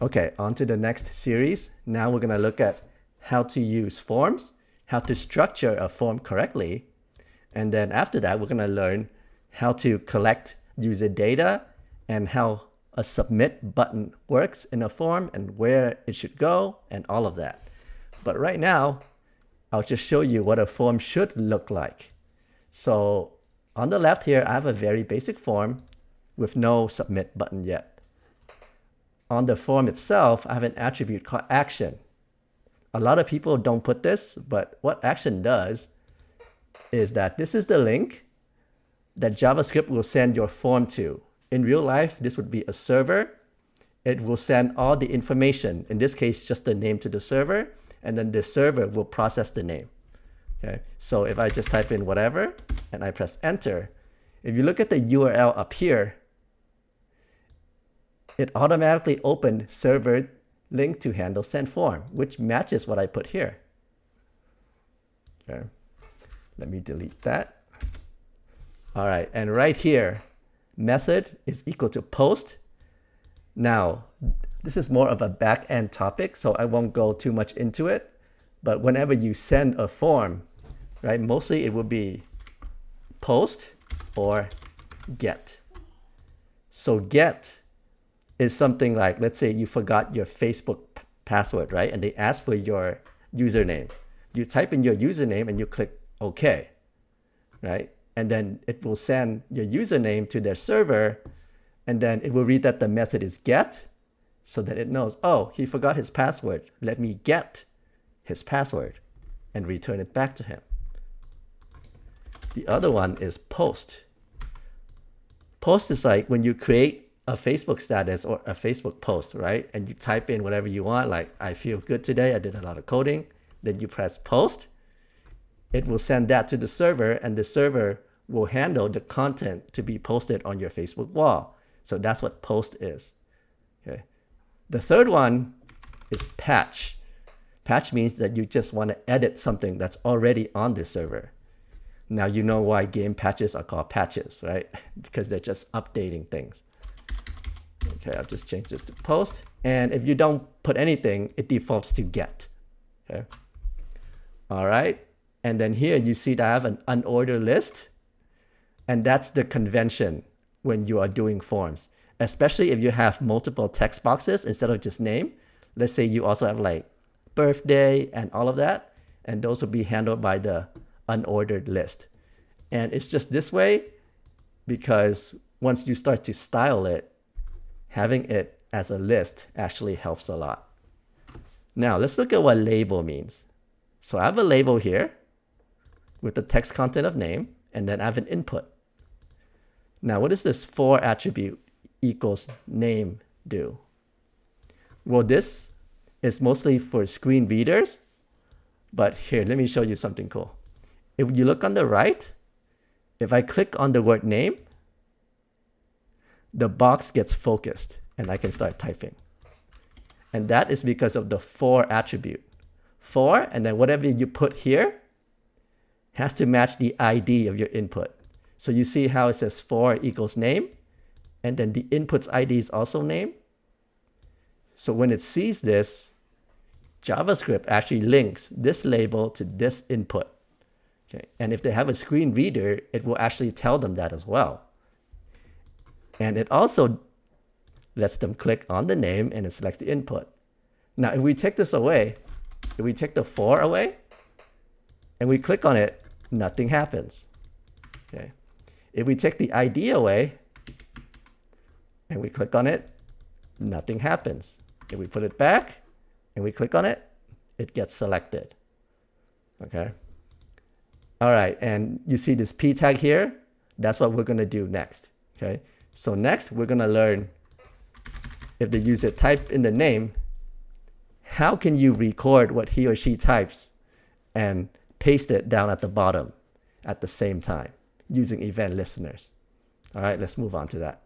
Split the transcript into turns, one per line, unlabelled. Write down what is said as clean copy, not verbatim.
Okay, on to the next series. Now we're going to look at how to use forms, how to structure a form correctly. And then after that, we're going to learn how to collect user data and how a submit button works in a form and where it should go and all of that. But right now, I'll just show you what a form should look like. So on the left here, I have a very basic form with no submit button yet. On the form itself, I have an attribute called action. A lot of people don't put this, but what action does is that this is the link that JavaScript will send your form to. In real life, this would be a server. It will send all the information, in this case, just the name to the server, and then the server will process the name. Okay, so if I just type in whatever and I press enter, if you look at the URL up here, it automatically opened server link to handle send form, which matches what I put here. Okay, let me delete that. All right, and right here, method is equal to post. Now, this is more of a back-end topic, so I won't go too much into it. But whenever you send a form, right, mostly it will be post or get. So get is something like, let's say you forgot your Facebook password, right? And they ask for your username. You type in your username and you click OK, right? And then it will send your username to their server, and then it will read that the method is get, so that it knows, oh, he forgot his password. Let me get his password and return it back to him. The other one is post. Post is like when you create a Facebook status or a Facebook post, right? And you type in whatever you want, like I feel good today, I did a lot of coding. Then you press post. It will send that to the server, and the server will handle the content to be posted on your Facebook wall. So that's what post is. Okay. The third one is patch. Patch means that you just want to edit something that's already on the server. Now you know why game patches are called patches, right? Because they're just updating things. Okay, I'll just change this to post. And if you don't put anything, it defaults to get. Okay. All right. And then here you see that I have an unordered list. And that's the convention when you are doing forms, especially if you have multiple text boxes instead of just name. Let's say you also have like birthday and all of that. And those will be handled by the unordered list. And it's just this way because once you start to style it, having it as a list actually helps a lot. Now let's look at what label means. So I have a label here with the text content of name, and then I have an input. Now what does this for attribute equals name do? Well, this is mostly for screen readers, but here, let me show you something cool. If you look on the right, if I click on the word name, the box gets focused and I can start typing. And that is because of the for attribute. For, and then whatever you put here has to match the ID of your input. So you see how it says for equals name, and then the input's ID is also name. So when it sees this, JavaScript actually links this label to this input. Okay. And if they have a screen reader, it will actually tell them that as well. And it also lets them click on the name and it selects the input. Now, if we take this away, if we take the for away and we click on it, nothing happens. Okay. If we take the ID away and we click on it, nothing happens. If we put it back and we click on it, it gets selected. Okay. All right. And you see this p tag here? That's what we're going to do next. Okay. So next, we're going to learn if the user types in the name, how can you record what he or she types and paste it down at the bottom at the same time using event listeners. All right, let's move on to that.